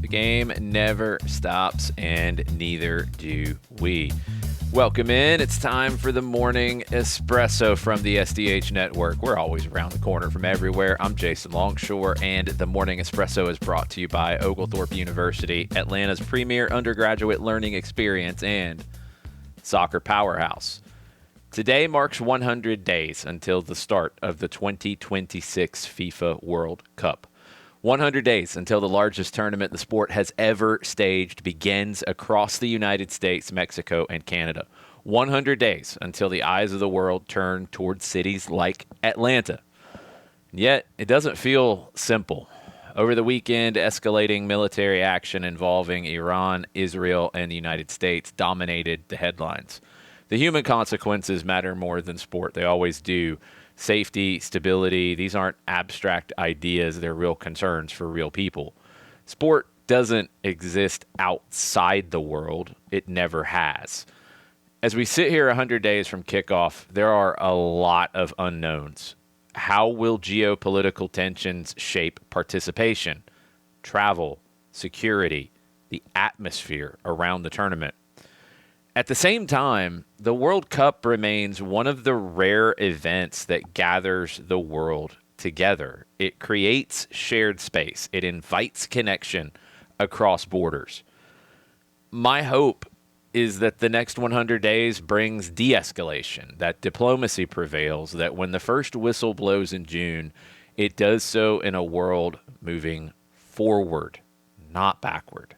The game never stops, and neither do we. Welcome in. It's time for the Morning Espresso from the SDH Network. We're always around the corner from everywhere. I'm Jason Longshore, and the Morning Espresso is brought to you by Oglethorpe University, Atlanta's premier undergraduate learning experience and soccer powerhouse. Today marks 100 days until the start of the 2026 FIFA World Cup. 100 days until the largest tournament the sport has ever staged begins across the United States, Mexico, and Canada. 100 days until the eyes of the world turn towards cities like Atlanta. Yet, it doesn't feel simple. Over the weekend, escalating military action involving Iran, Israel, and the United States dominated the headlines. The human consequences matter more than sport. They always do. Safety, stability, these aren't abstract ideas. They're real concerns for real people. Sport doesn't exist outside the world. It never has. As we sit here 100 days from kickoff, there are a lot of unknowns. How will geopolitical tensions shape participation, travel, security, the atmosphere around the tournament? At the same time, the World Cup remains one of the rare events that gathers the world together. It creates shared space. It invites connection across borders. My hope is that the next 100 days brings de-escalation, that diplomacy prevails, that when the first whistle blows in June, it does so in a world moving forward, not backward.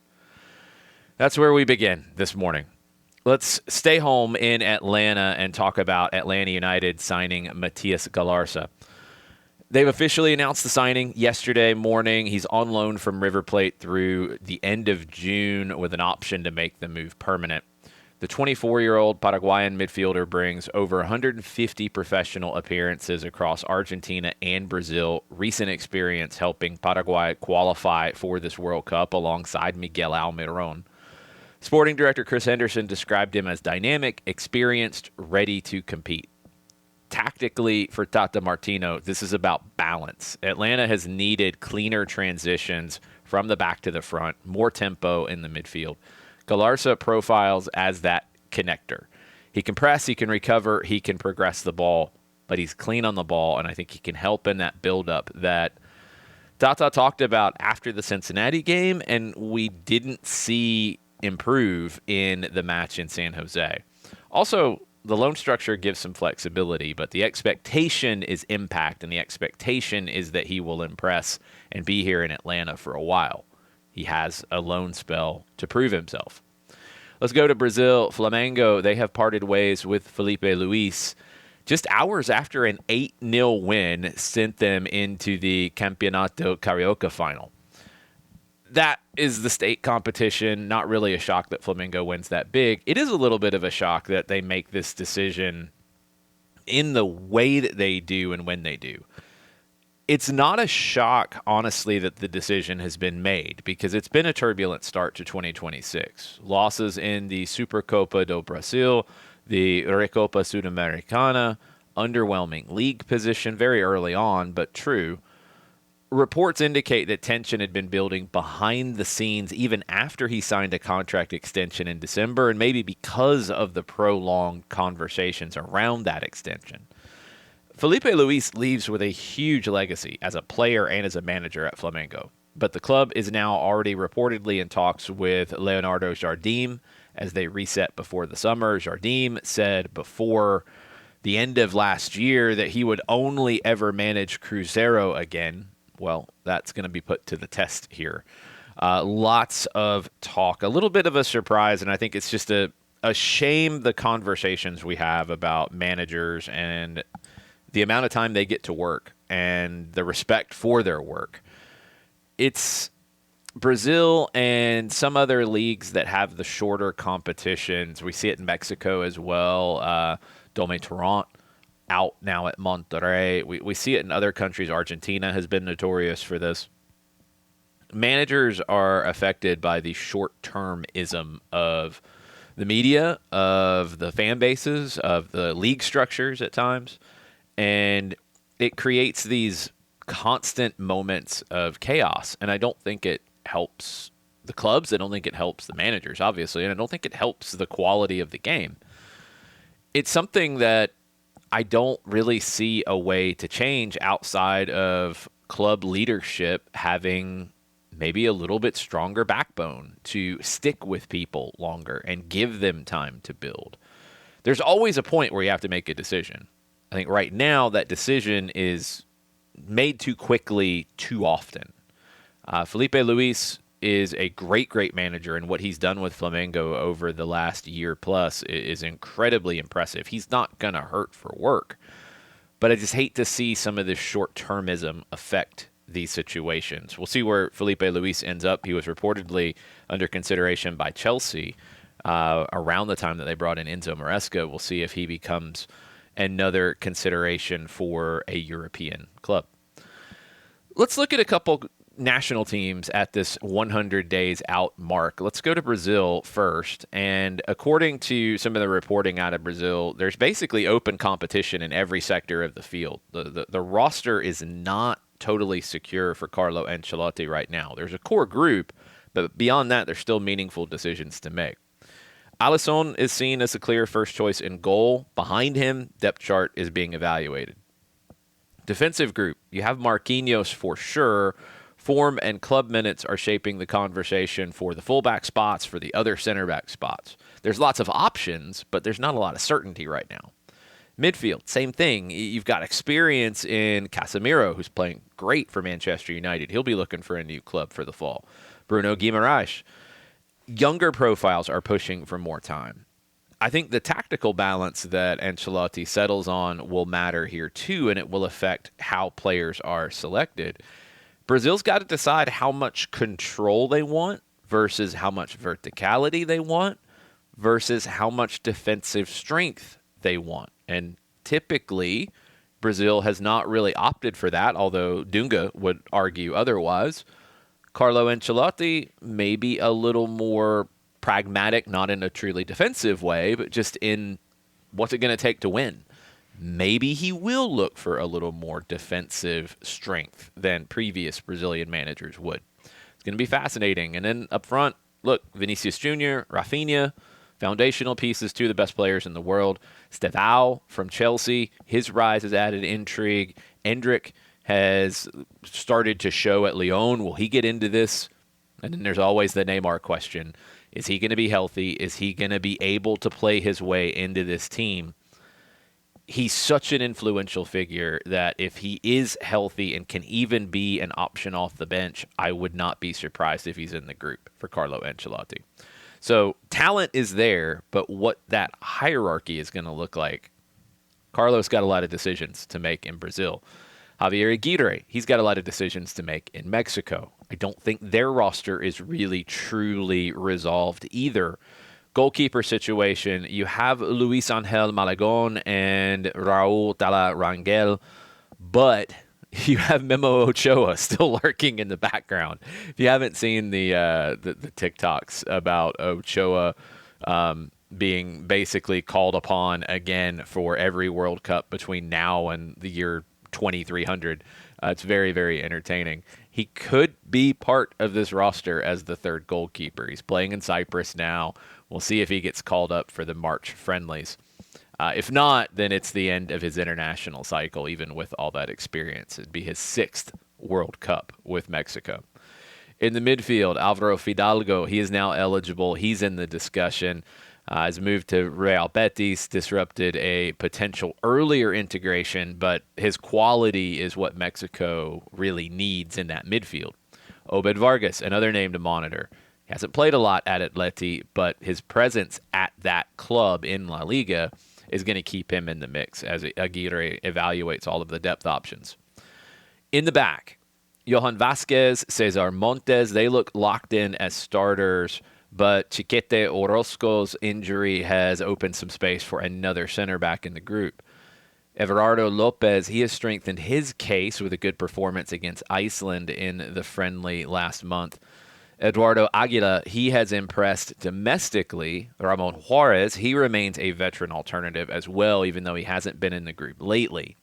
That's where we begin this morning. Let's stay home in Atlanta and talk about Atlanta United signing Matías Galarza. They've officially announced the signing yesterday morning. He's on loan from River Plate through the end of June with an option to make the move permanent. The 24-year-old Paraguayan midfielder brings over 150 professional appearances across Argentina and Brazil, recent experience helping Paraguay qualify for this World Cup alongside Miguel Almiron. Sporting director Chris Henderson described him as dynamic, experienced, ready to compete. Tactically, for Tata Martino, this is about balance. Atlanta has needed cleaner transitions from the back to the front, more tempo in the midfield. Galarza profiles as that connector. He can press, he can recover, he can progress the ball, but he's clean on the ball, and I think he can help in that buildup that Tata talked about after the Cincinnati game, and we didn't see improve in the match in San Jose. Also, the loan structure gives some flexibility, but the expectation is impact, and the expectation is that he will impress and be here in Atlanta for a while. He has a loan spell to prove himself. Let's go to Brazil. Flamengo, they have parted ways with Filipe Luís just hours after an 8-0 win sent them into the Campeonato Carioca final. That is the state competition. Not really a shock that Flamengo wins that big. It is a little bit of a shock that they make this decision in the way that they do and when they do. It's not a shock, honestly, that the decision has been made because it's been a turbulent start to 2026. Losses in the Supercopa do Brasil, the Recopa Sudamericana, underwhelming league position very early on, but true. Reports indicate that tension had been building behind the scenes even after he signed a contract extension in December, and maybe because of the prolonged conversations around that extension. Filipe Luís leaves with a huge legacy as a player and as a manager at Flamengo, but the club is now already reportedly in talks with Leonardo Jardim as they reset before the summer. Jardim said before the end of last year that he would only ever manage Cruzeiro again. Well, that's going to be put to the test here. Lots of talk, a little bit of a surprise, and I think it's just a shame the conversations we have about managers and the amount of time they get to work and the respect for their work. It's Brazil and some other leagues that have the shorter competitions. We see it in Mexico as well. Dome Torrent out now at Monterrey. We see it in other countries. Argentina has been notorious for this. Managers are affected by the short-termism of the media, of the fan bases, of the league structures at times, and it creates these constant moments of chaos, and I don't think it helps the clubs. I don't think it helps the managers, obviously, and I don't think it helps the quality of the game. It's something that I don't really see a way to change outside of club leadership having maybe a little bit stronger backbone to stick with people longer and give them time to build. There's always a point where you have to make a decision. I think right now that decision is made too quickly too often. Filipe Luís is a great, great manager, and what he's done with Flamengo over the last year plus is incredibly impressive. He's not going to hurt for work, but I just hate to see some of this short-termism affect these situations. We'll see where Filipe Luís ends up. He was reportedly under consideration by Chelsea around the time that they brought in Enzo Maresca. We'll see if he becomes another consideration for a European club. Let's look at a couple national teams at this 100 days out mark. Let's go to Brazil first. And according to some of the reporting out of Brazil, there's basically open competition in every sector of the field. The roster is not totally secure for Carlo Ancelotti right now. There's a core group, but beyond that, there's still meaningful decisions to make. Alisson is seen as a clear first choice in goal. Behind him, depth chart is being evaluated. Defensive group, you have Marquinhos for sure. Form and club minutes are shaping the conversation for the fullback spots, for the other center back spots. There's lots of options, but there's not a lot of certainty right now. Midfield, same thing. You've got experience in Casemiro, who's playing great for Manchester United. He'll be looking for a new club for the fall. Bruno Guimaraes. Younger profiles are pushing for more time. I think the tactical balance that Ancelotti settles on will matter here too, and it will affect how players are selected. Brazil's got to decide how much control they want versus how much verticality they want versus how much defensive strength they want. And typically, Brazil has not really opted for that, although Dunga would argue otherwise. Carlo Ancelotti may be a little more pragmatic, not in a truly defensive way, but just in what's it going to take to win. Maybe he will look for a little more defensive strength than previous Brazilian managers would. It's going to be fascinating. And then up front, look, Vinicius Jr., Rafinha, foundational pieces, two of the best players in the world. Estevao from Chelsea, his rise has added intrigue. Endrick has started to show at Lyon. Will he get into this? And then there's always the Neymar question. Is he going to be healthy? Is he going to be able to play his way into this team? He's such an influential figure that if he is healthy and can even be an option off the bench, I would not be surprised if he's in the group for Carlo Ancelotti. So talent is there, but what that hierarchy is going to look like, Carlo's got a lot of decisions to make in Brazil. Javier Aguirre, he's got a lot of decisions to make in Mexico. I don't think their roster is really truly resolved either. Goalkeeper situation, you have Luis Angel Malagon and Raul Tala Rangel, but you have Memo Ochoa still lurking in the background. If you haven't seen the TikToks about Ochoa being basically called upon again for every World Cup between now and the year 2300, it's very, very entertaining. He could be part of this roster as the third goalkeeper. He's playing in Cyprus now. We'll see if he gets called up for the March friendlies. If not, then it's the end of his international cycle, even with all that experience. It'd be his 6th World Cup with Mexico. In the midfield, Alvaro Fidalgo, he is now eligible. He's in the discussion. His move to Real Betis disrupted a potential earlier integration, but his quality is what Mexico really needs in that midfield. Obed Vargas, another name to monitor. He hasn't played a lot at Atleti, but his presence at that club in La Liga is going to keep him in the mix as Aguirre evaluates all of the depth options. In the back, Johan Vasquez, Cesar Montes, they look locked in as starters, but Chiquete Orozco's injury has opened some space for another center back in the group. Everardo Lopez, he has strengthened his case with a good performance against Iceland in the friendly last month. Eduardo Aguila, he has impressed domestically. Ramon Juarez, he remains a veteran alternative as well, even though he hasn't been in the group lately.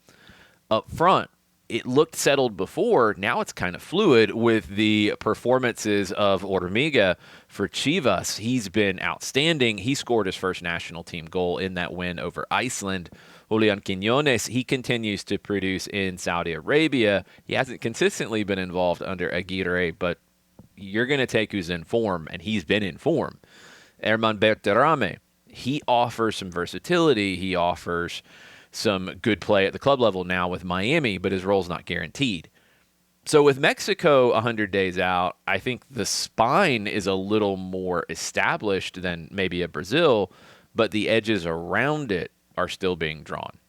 Up front, it looked settled before. Now it's kind of fluid with the performances of Hormiga for Chivas. He's been outstanding. He scored his first national team goal in that win over Iceland. Julian Quiñones, he continues to produce in Saudi Arabia. He hasn't consistently been involved under Aguirre, but you're going to take who's in form, and he's been in form. Herman Berterame, he offers some versatility. He offers some good play at the club level now with Miami, but his role's not guaranteed. So with Mexico 100 days out, I think the spine is a little more established than maybe a Brazil, but the edges around it are still being drawn.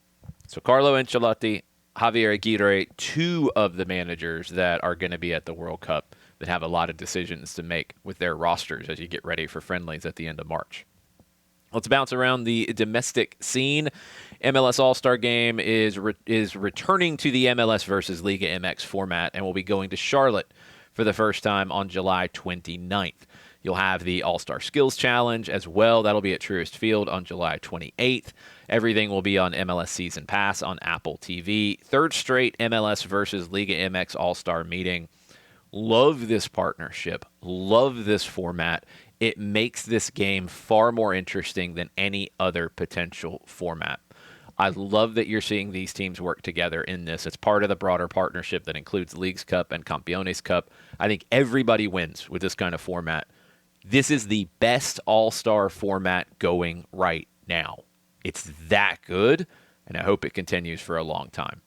So Carlo Ancelotti, Javier Aguirre, two of the managers that are going to be at the World Cup that have a lot of decisions to make with their rosters as you get ready for friendlies at the end of March. Let's bounce around the domestic scene. MLS All-Star Game is returning to the MLS versus Liga MX format and will be going to Charlotte for the first time on July 29th. You'll have the All-Star Skills Challenge as well. That'll be at Truist Field on July 28th. Everything will be on MLS Season Pass on Apple TV. Third straight MLS versus Liga MX All-Star meeting. Love this partnership. Love this format. It makes this game far more interesting than any other potential format. I love that you're seeing these teams work together in this. It's part of the broader partnership that includes Leagues Cup and Campeones Cup. I think everybody wins with this kind of format. This is the best all-star format going right now. It's that good, and I hope it continues for a long time.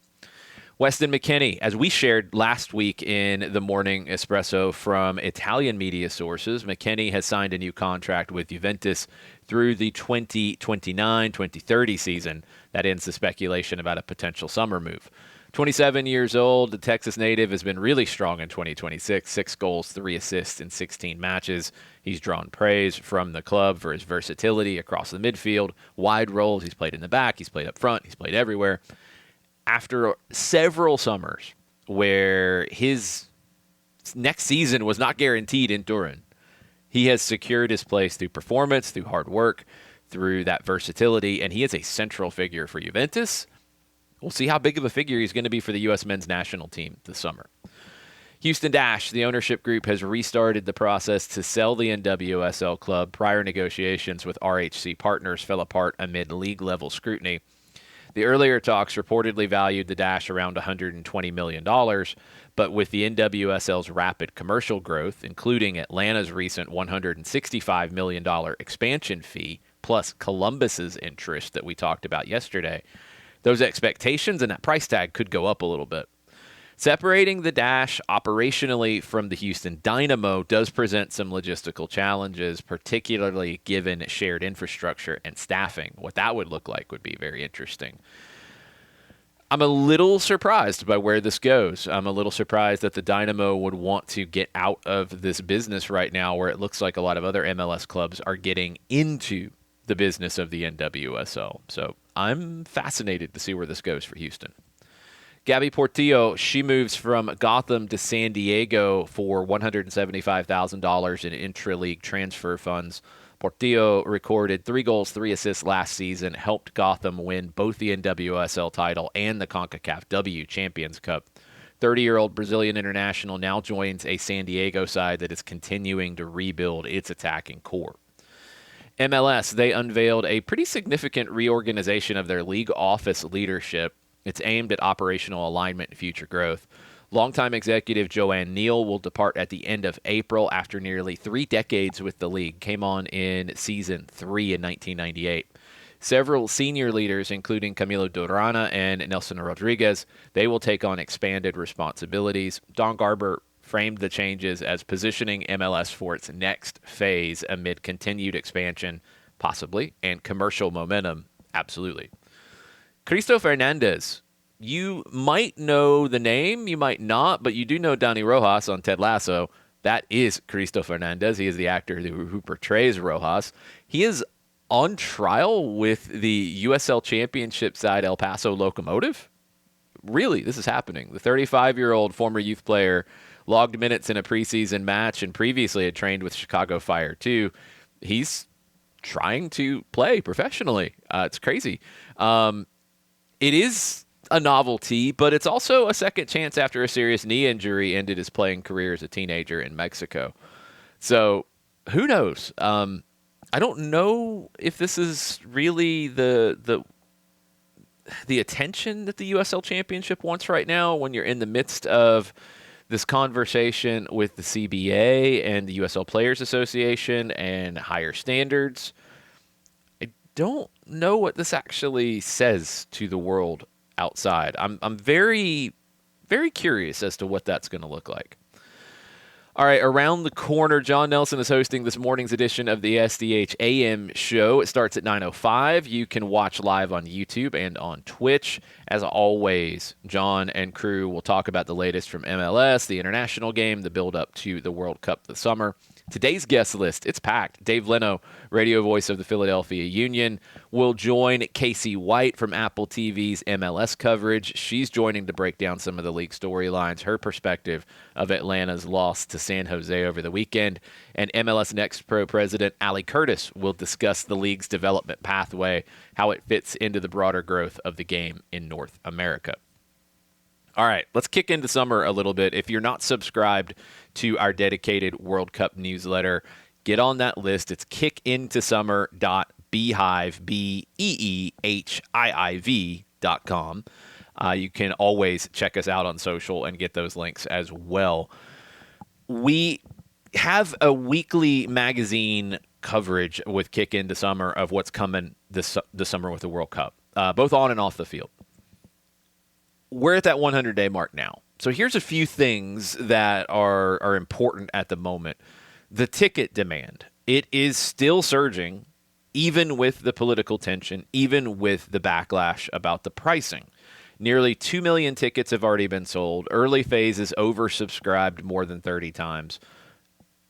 Weston McKennie, as we shared last week in the Morning Espresso from Italian media sources, McKennie has signed a new contract with Juventus through the 2029-2030 season. That ends the speculation about a potential summer move. 27 years old, the Texas native has been really strong in 2026. 6 goals, 3 assists in 16 matches. He's drawn praise from the club for his versatility across the midfield, wide roles. He's played in the back, he's played up front, he's played everywhere. After several summers where his next season was not guaranteed in Turin, he has secured his place through performance, through hard work, through that versatility, and he is a central figure for Juventus. We'll see how big of a figure he's going to be for the U.S. men's national team this summer. Houston Dash, the ownership group, has restarted the process to sell the NWSL club. Prior negotiations with RHC partners fell apart amid league-level scrutiny. The earlier talks reportedly valued the Dash around $120 million, but with the NWSL's rapid commercial growth, including Atlanta's recent $165 million expansion fee, plus Columbus's interest that we talked about yesterday, those expectations and that price tag could go up a little bit. Separating the Dash operationally from the Houston Dynamo does present some logistical challenges, particularly given shared infrastructure and staffing. What that would look like would be very interesting. I'm a little surprised by where this goes. I'm a little surprised that the Dynamo would want to get out of this business right now, where it looks like a lot of other MLS clubs are getting into the business of the NWSL. So I'm fascinated to see where this goes for Houston. Gabby Portillo, she moves from Gotham to San Diego for $175,000 in intra-league transfer funds. Portillo recorded 3 goals, 3 assists last season, helped Gotham win both the NWSL title and the CONCACAF W Champions Cup. 30-year-old Brazilian international now joins a San Diego side that is continuing to rebuild its attacking core. MLS, they unveiled a pretty significant reorganization of their league office leadership. It's aimed at operational alignment and future growth. Longtime executive Joanne Neal will depart at the end of April after nearly 3 decades with the league. Came on in Season 3 in 1998. Several senior leaders, including Camilo Durana and Nelson Rodriguez, they will take on expanded responsibilities. Don Garber framed the changes as positioning MLS for its next phase amid continued expansion, possibly, and commercial momentum, absolutely. Cristo Fernandez, you might know the name, you might not, but you do know Dani Rojas on Ted Lasso. That is Cristo Fernandez. He is the actor who portrays Rojas. He is on trial with the USL Championship side El Paso Locomotive. Really, this is happening. The 35-year-old former youth player logged minutes in a preseason match and previously had trained with Chicago Fire too. He's trying to play professionally. It's crazy. It is a novelty, but it's also a second chance after a serious knee injury ended his playing career as a teenager in Mexico. So who knows? I don't know if this is really the attention that the USL Championship wants right now when you're in the midst of this conversation with the CBA and the USL Players Association and higher standards. I don't know what this actually says to the world outside. I'm very, very curious as to what that's going to look like. All right, around the corner, John Nelson is hosting this morning's edition of the SDH AM show. It starts at 9:05. You can watch live on YouTube and on Twitch. As always, John and crew will talk about the latest from MLS, the international game, the build-up to the World Cup this summer. Today's guest list, it's packed. Dave Leno, radio voice of the Philadelphia Union, will join Casey White from Apple TV's MLS coverage. She's joining to break down some of the league storylines, her perspective of Atlanta's loss to San Jose over the weekend. And MLS Next Pro president Ali Curtis will discuss the league's development pathway, how it fits into the broader growth of the game in North America. All right, let's kick into summer a little bit. If you're not subscribed to our dedicated World Cup newsletter, get on that list. It's kickintosummer.beehiiv.com. You can always check us out on social and get those links as well. We have a weekly magazine coverage with Kick Into Summer of what's coming this summer with the World Cup, both on and off the field. We're at that 100-day mark now. So here's a few things that are important at the moment. The ticket demand. It is still surging, even with the political tension, even with the backlash about the pricing. Nearly 2 million tickets have already been sold. Early phase is oversubscribed more than 30 times.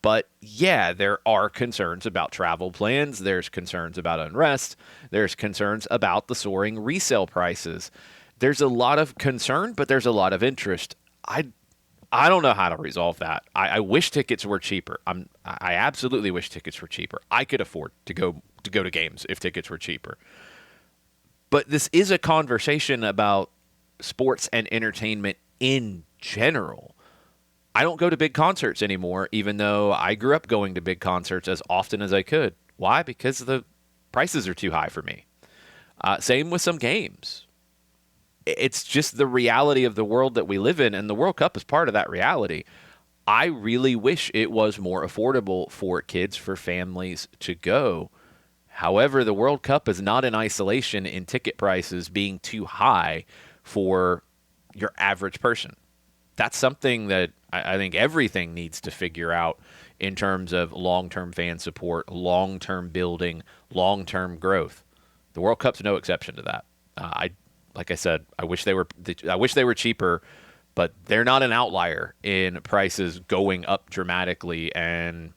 But yeah, there are concerns about travel plans. There's concerns about unrest. There's concerns about the soaring resale prices. There's a lot of concern, but there's a lot of interest. I don't know how to resolve that. I wish tickets were cheaper. I absolutely wish tickets were cheaper. I could afford to go to games if tickets were cheaper. But this is a conversation about sports and entertainment in general. I don't go to big concerts anymore, even though I grew up going to big concerts as often as I could. Why? Because the prices are too high for me. Same with some games. It's just the reality of the world that we live in, and the World Cup is part of that reality. I really wish it was more affordable for kids, for families to go. However, the World Cup is not in isolation in ticket prices being too high for your average person. That's something that I think everything needs to figure out in terms of long-term fan support, long-term building, long-term growth. The World Cup's no exception to that. Like I said, I wish they were cheaper, but they're not an outlier in prices going up dramatically and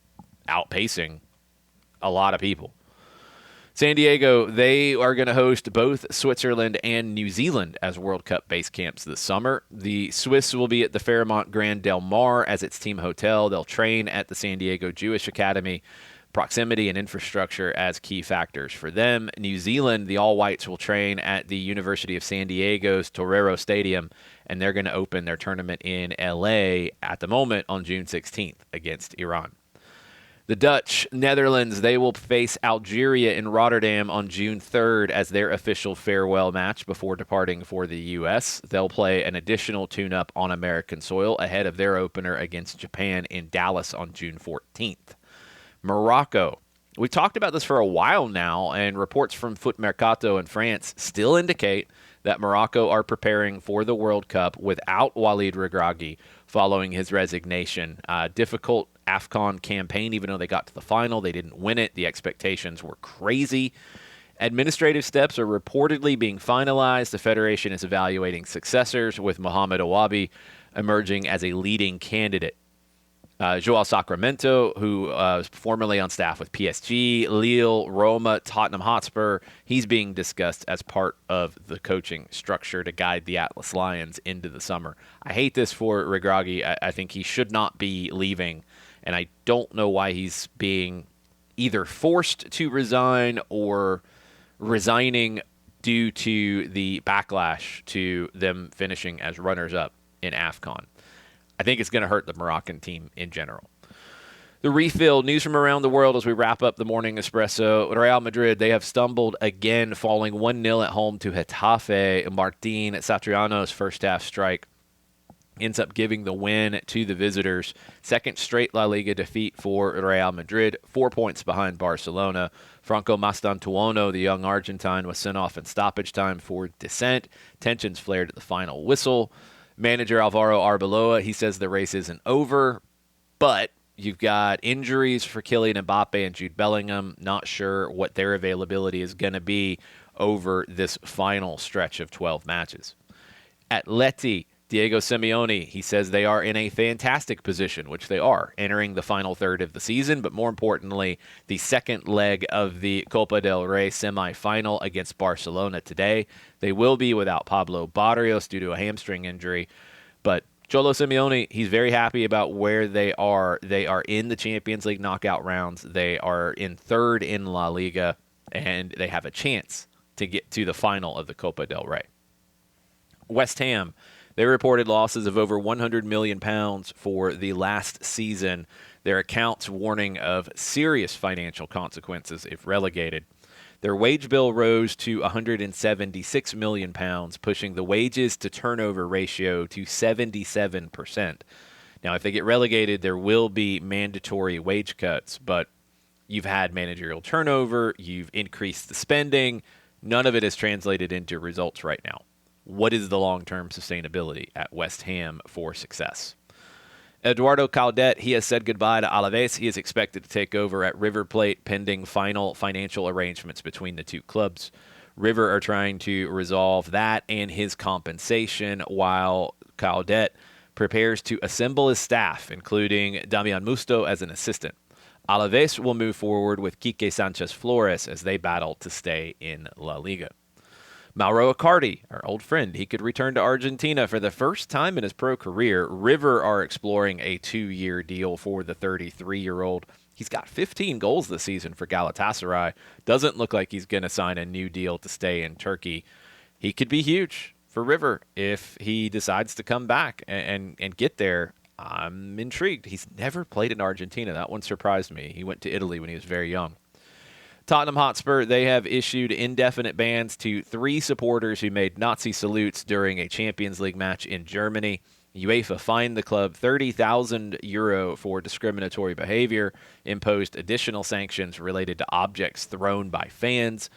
outpacing a lot of people. San Diego, they are going to host both Switzerland and New Zealand as World Cup base camps this summer. The Swiss will be at the Fairmont Grand Del Mar as its team hotel. They'll train at the San Diego Jewish Academy. Proximity and infrastructure as key factors for them. New Zealand, the All Whites will train at the University of San Diego's Torero Stadium, and they're going to open their tournament in LA at the moment on June 16th against Iran. The Dutch, Netherlands, they will face Algeria in Rotterdam on June 3rd as their official farewell match before departing for the U.S. They'll play an additional tune-up on American soil ahead of their opener against Japan in Dallas on June 14th. Morocco. We talked about this for a while now, and reports from Foot Mercato in France still indicate that Morocco are preparing for the World Cup without Walid Regragui following his resignation. Difficult AFCON campaign, even though they got to the final. They didn't win it. The expectations were crazy. Administrative steps are reportedly being finalized. The federation is evaluating successors, with Mohamed Awabi emerging as a leading candidate. Joao Sacramento, who was formerly on staff with PSG, Lille, Roma, Tottenham Hotspur, he's being discussed as part of the coaching structure to guide the Atlas Lions into the summer. I hate this for Regragui. I think he should not be leaving, and I don't know why he's being either forced to resign or resigning due to the backlash to them finishing as runners-up in AFCON. I think it's going to hurt the Moroccan team in general. The refill, news from around the world as we wrap up the Morning Espresso. Real Madrid, they have stumbled again, falling 1-0 at home to Getafe. Martín Satriano's first-half strike ends up giving the win to the visitors. Second straight La Liga defeat for Real Madrid, 4 points behind Barcelona. Franco Mastantuono, the young Argentine, was sent off in stoppage time for dissent. Tensions flared at the final whistle. Manager Alvaro Arbeloa, he says the race isn't over, but you've got injuries for Kylian Mbappe and Jude Bellingham. Not sure what their availability is going to be over this final stretch of 12 matches. Atleti, Diego Simeone, he says they are in a fantastic position, which they are, entering the final third of the season, but more importantly, the second leg of the Copa del Rey semifinal against Barcelona today. They will be without Pablo Barrios due to a hamstring injury, but Cholo Simeone, he's very happy about where they are. They are in the Champions League knockout rounds. They are in third in La Liga, and they have a chance to get to the final of the Copa del Rey. West Ham, they reported losses of over £100 million for the last season. Their accounts warning of serious financial consequences if relegated. Their wage bill rose to £176 million, pushing the wages to turnover ratio to 77%. Now, if they get relegated, there will be mandatory wage cuts, but you've had managerial turnover, you've increased the spending. None of it is translated into results right now. What is the long-term sustainability at West Ham for success? Eduardo Caldet, he has said goodbye to Alaves. He is expected to take over at River Plate pending final financial arrangements between the two clubs. River are trying to resolve that and his compensation while Caldet prepares to assemble his staff, including Damian Musto as an assistant. Alaves will move forward with Quique Sanchez Flores as they battle to stay in La Liga. Mauro Icardi, our old friend, he could return to Argentina for the first time in his pro career. River are exploring a 2-year deal for the 33-year-old. He's got 15 goals this season for Galatasaray. Doesn't look like he's going to sign a new deal to stay in Turkey. He could be huge for River if he decides to come back and get there. I'm intrigued. He's never played in Argentina. That one surprised me. He went to Italy when he was very young. Tottenham Hotspur, they have issued indefinite bans to 3 supporters who made Nazi salutes during a Champions League match in Germany. UEFA fined the club €30,000 for discriminatory behavior, imposed additional sanctions related to objects thrown by fans.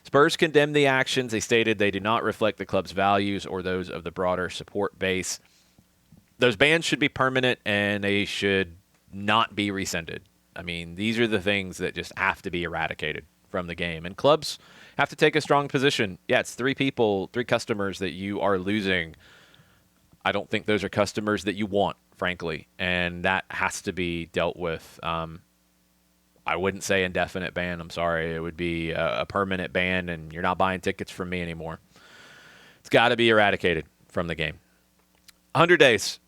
Spurs condemned the actions. They stated they do not reflect the club's values or those of the broader support base. Those bans should be permanent, and they should not be rescinded. I mean, these are the things that just have to be eradicated from the game. And clubs have to take a strong position. Yeah, it's 3 people, 3 customers that you are losing. I don't think those are customers that you want, frankly. And that has to be dealt with. I wouldn't say indefinite ban. I'm sorry. It would be a permanent ban, and you're not buying tickets from me anymore. It's got to be eradicated from the game. 100 days.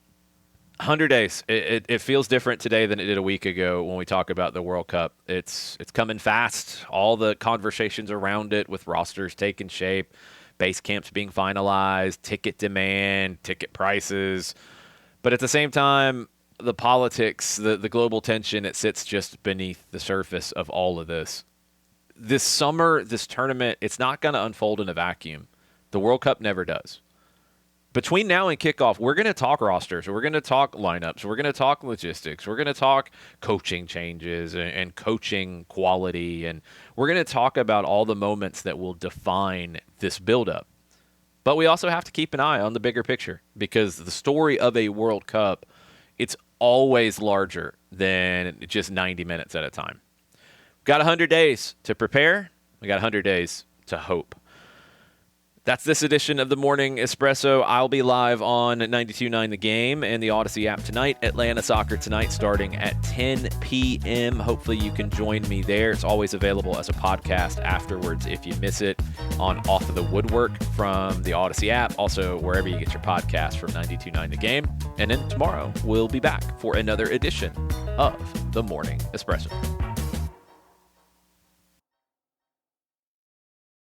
100 days. It feels different today than it did a week ago when we talk about the World Cup. It's coming fast. All the conversations around it with rosters taking shape, base camps being finalized, ticket demand, ticket prices. But at the same time, the politics, the global tension, it sits just beneath the surface of all of this. This summer, this tournament, it's not going to unfold in a vacuum. The World Cup never does. Between now and kickoff, we're going to talk rosters. We're going to talk lineups. We're going to talk logistics. We're going to talk coaching changes and coaching quality. And we're going to talk about all the moments that will define this buildup. But we also have to keep an eye on the bigger picture because the story of a World Cup, it's always larger than just 90 minutes at a time. We've got 100 days to prepare. We got 100 days to hope. That's this edition of the Morning Espresso. I'll be live on 92.9 The Game and the Odyssey app tonight. Atlanta Soccer tonight starting at 10 p.m. Hopefully you can join me there. It's always available as a podcast afterwards if you miss it on Off of the Woodwork from the Odyssey app. Also, wherever you get your podcast from 92.9 The Game. And then tomorrow we'll be back for another edition of the Morning Espresso.